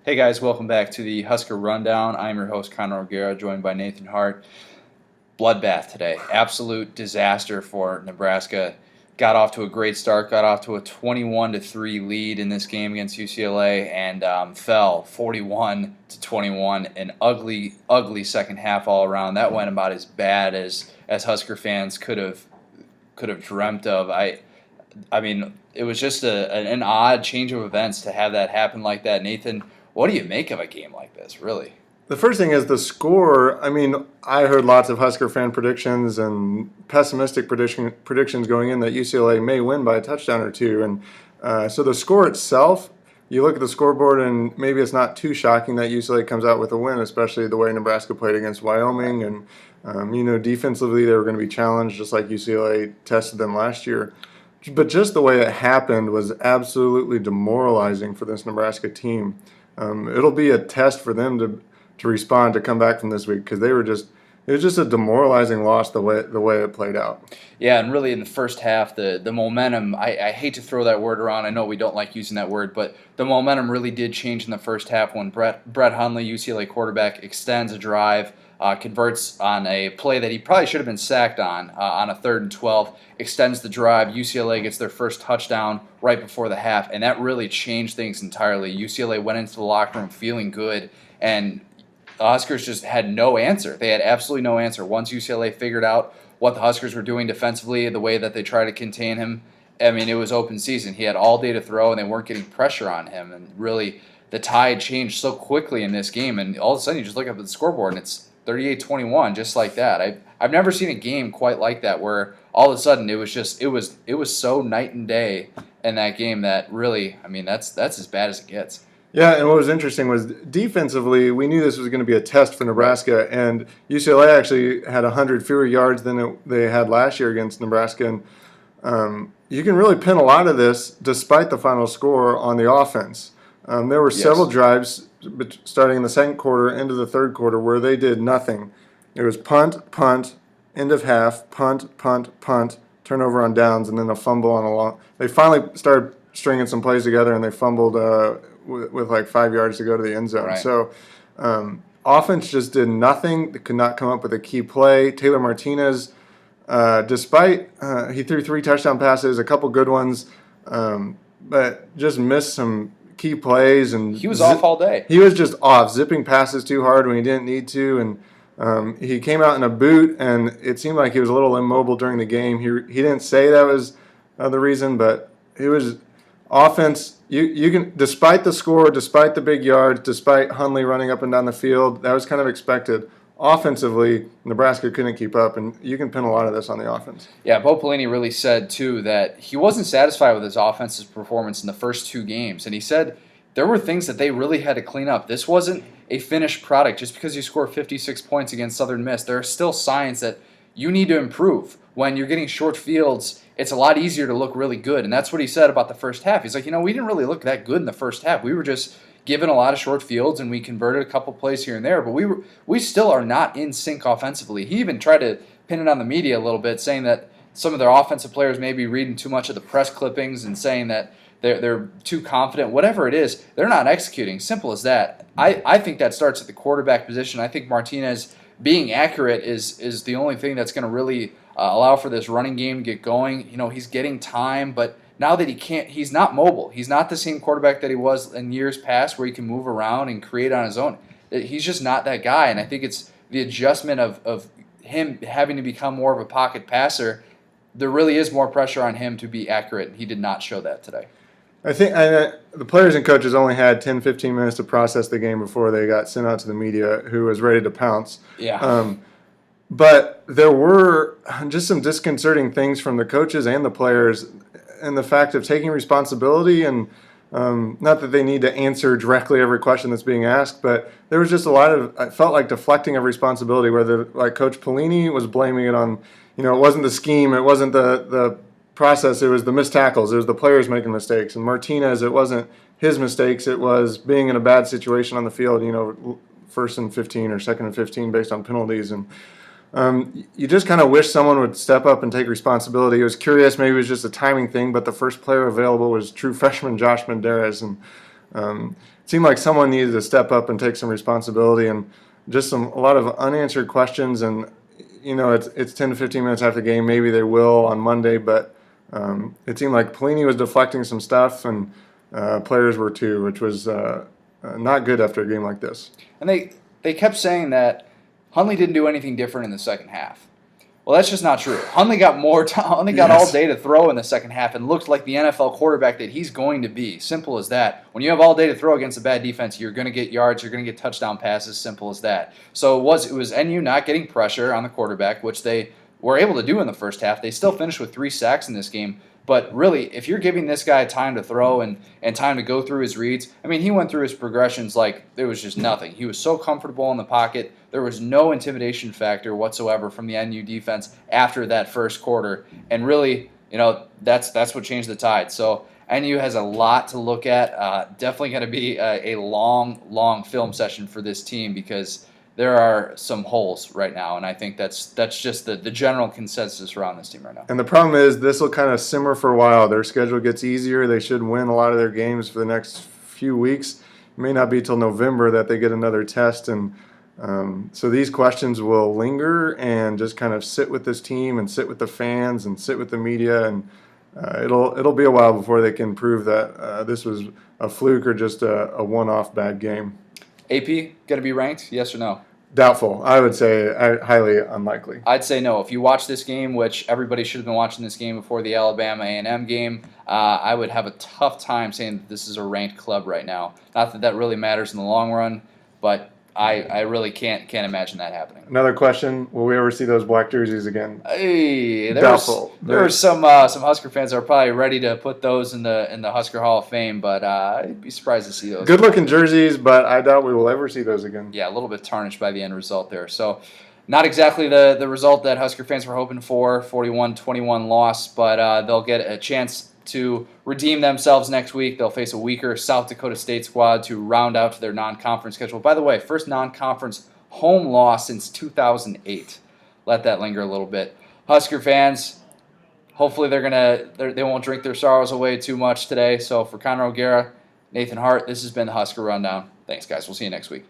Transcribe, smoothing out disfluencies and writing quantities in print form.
Hey guys, welcome back to the Husker Rundown. I'm your host, Conor O'Gara, joined by Nathan Hart. Bloodbath today. Absolute disaster for Nebraska. Got off to a great start, got off to a 21-3 lead in this game against UCLA, and fell 41-21. An ugly, ugly second half all around. That went about as bad as Husker fans could have dreamt of. I mean, it was just an odd change of events to have that happen like that. Nathan, what do you make of a game like this, really? The first thing is the score. I mean, I heard lots of Husker fan predictions and pessimistic predictions going in that UCLA may win by a touchdown or two. And so the score itself, you look at the scoreboard and maybe it's not too shocking that UCLA comes out with a win, especially the way Nebraska played against Wyoming. And, defensively they were going to be challenged just like UCLA tested them last year. But just the way it happened was absolutely demoralizing for this Nebraska team. It'll be a test for them to respond to come back from this week because it was just a demoralizing loss the way it played out. Yeah, and really in the first half, the momentum, I hate to throw that word around. I know we don't like using that word, but the momentum really did change in the first half when Brett Hundley, UCLA quarterback, extends a drive, converts on a play that he probably should have been sacked on a 3rd and 12, extends the drive. UCLA gets their first touchdown right before the half, and that really changed things entirely. UCLA went into the locker room feeling good, and the Huskers just had no answer. They had absolutely no answer. Once UCLA figured out what the Huskers were doing defensively, the way that they tried to contain him, I mean, it was open season. He had all day to throw, and they weren't getting pressure on him. And really, the tide changed so quickly in this game, and all of a sudden you just look up at the scoreboard, and it's 38-21, just like that. I've never seen a game quite like that, where all of a sudden it was so night and day in that game that really, I mean, that's as bad as it gets. Yeah, and what was interesting was defensively, we knew this was going to be a test for Nebraska, and UCLA actually had 100 fewer yards than they had last year against Nebraska. And you can really pin a lot of this, despite the final score, on the offense. There were several drives starting in the second quarter into the third quarter where they did nothing. It was punt, punt, end of half, punt, punt, punt, turnover on downs, and then a fumble on a long. They finally started stringing some plays together, and they fumbled with like 5 yards to go to the end zone. Right. So offense just did nothing. They could not come up with a key play. Taylor Martinez, despite he threw 3 touchdown passes, a couple good ones, but just missed some key plays. And he was off all day. He was just off, zipping passes too hard when he didn't need to. And he came out in a boot, and it seemed like he was a little immobile during the game. He didn't say that was the reason, but it was offense. You can, despite the score, despite the big yards, despite Hundley running up and down the field, that was kind of expected. Offensively, Nebraska couldn't keep up, and you can pin a lot of this on the offense. Yeah, Bo Pelini really said, too, that he wasn't satisfied with his offensive performance in the first 2 games, and he said there were things that they really had to clean up. This wasn't a finished product. Just because you score 56 points against Southern Miss, there are still signs that you need to improve. When you're getting short fields, it's a lot easier to look really good, and that's what he said about the first half. He's like, we didn't really look that good in the first half. We were just given a lot of short fields, and we converted a couple plays here and there, but we still are not in sync offensively. He even tried to pin it on the media a little bit, saying that some of their offensive players may be reading too much of the press clippings and saying that they're too confident. Whatever it is, they're not executing. Simple as that. I think that starts at the quarterback position. I think Martinez being accurate is the only thing that's going to really allow for this running game to get going. He's getting time, but now that he's not mobile. He's not the same quarterback that he was in years past where he can move around and create on his own. He's just not that guy, and I think it's the adjustment of him having to become more of a pocket passer. There really is more pressure on him to be accurate, and he did not show that today. I think the players and coaches only had 10, 15 minutes to process the game before they got sent out to the media, who was ready to pounce. Yeah. But there were just some disconcerting things from the coaches and the players, and the fact of taking responsibility, and not that they need to answer directly every question that's being asked, but there was just a lot of, I felt like, deflecting of responsibility, where like Coach Pelini was blaming it on, it wasn't the scheme, it wasn't the process, it was the missed tackles, it was the players making mistakes. And Martinez, it wasn't his mistakes, it was being in a bad situation on the field, 1st and 15 or 2nd and 15 based on penalties. And you just kind of wish someone would step up and take responsibility. It was curious, maybe it was just a timing thing, but the first player available was true freshman Josh Menderes, and It seemed like someone needed to step up and take some responsibility, and just a lot of unanswered questions. And it's 10 to 15 minutes after the game. Maybe they will on Monday, but it seemed like Pelini was deflecting some stuff, and players were too, which was not good after a game like this. And they kept saying that Hundley didn't do anything different in the second half. Well, that's just not true. Hundley got more time. Hundley got all day to throw in the second half and looked like the NFL quarterback that he's going to be. Simple as that. When you have all day to throw against a bad defense, you're going to get yards, you're going to get touchdown passes. Simple as that. So it was NU not getting pressure on the quarterback, which they were able to do in the first half. They still finished with 3 sacks in this game. But really, if you're giving this guy time to throw and time to go through his reads, I mean, he went through his progressions like there was just nothing. He was so comfortable in the pocket. There was no intimidation factor whatsoever from the NU defense after that first quarter. And really, that's what changed the tide. So NU has a lot to look at. Definitely going to be a long film session for this team because there are some holes right now, and I think that's just the general consensus around this team right now. And the problem is this will kind of simmer for a while. Their schedule gets easier. They should win a lot of their games for the next few weeks. It may not be till November that they get another test, and so these questions will linger and just kind of sit with this team and sit with the fans and sit with the media, and it'll be a while before they can prove that this was a fluke or just a one-off bad game. AP going to be ranked? Yes or no? Doubtful. I would say highly unlikely. I'd say no. If you watch this game, which everybody should have been watching this game before the Alabama A&M game, I would have a tough time saying that this is a ranked club right now. Not that that really matters in the long run, but I really can't imagine that happening. Another question: will we ever see those black jerseys again? Hey, Doubtful. There are some Husker fans that are probably ready to put those in the Husker Hall of Fame, but I'd be surprised to see those. Good-looking jerseys, but I doubt we will ever see those again. Yeah, a little bit tarnished by the end result there. So not exactly the result that Husker fans were hoping for, 41-21 loss, but they'll get a chance to redeem themselves next week. They'll face a weaker South Dakota State squad to round out their non-conference schedule. By the way, first non-conference home loss since 2008. Let that linger a little bit. Husker fans, hopefully they won't drink their sorrows away too much today. So for Conor O'Gara, Nathan Hart, this has been the Husker Rundown. Thanks, guys. We'll see you next week.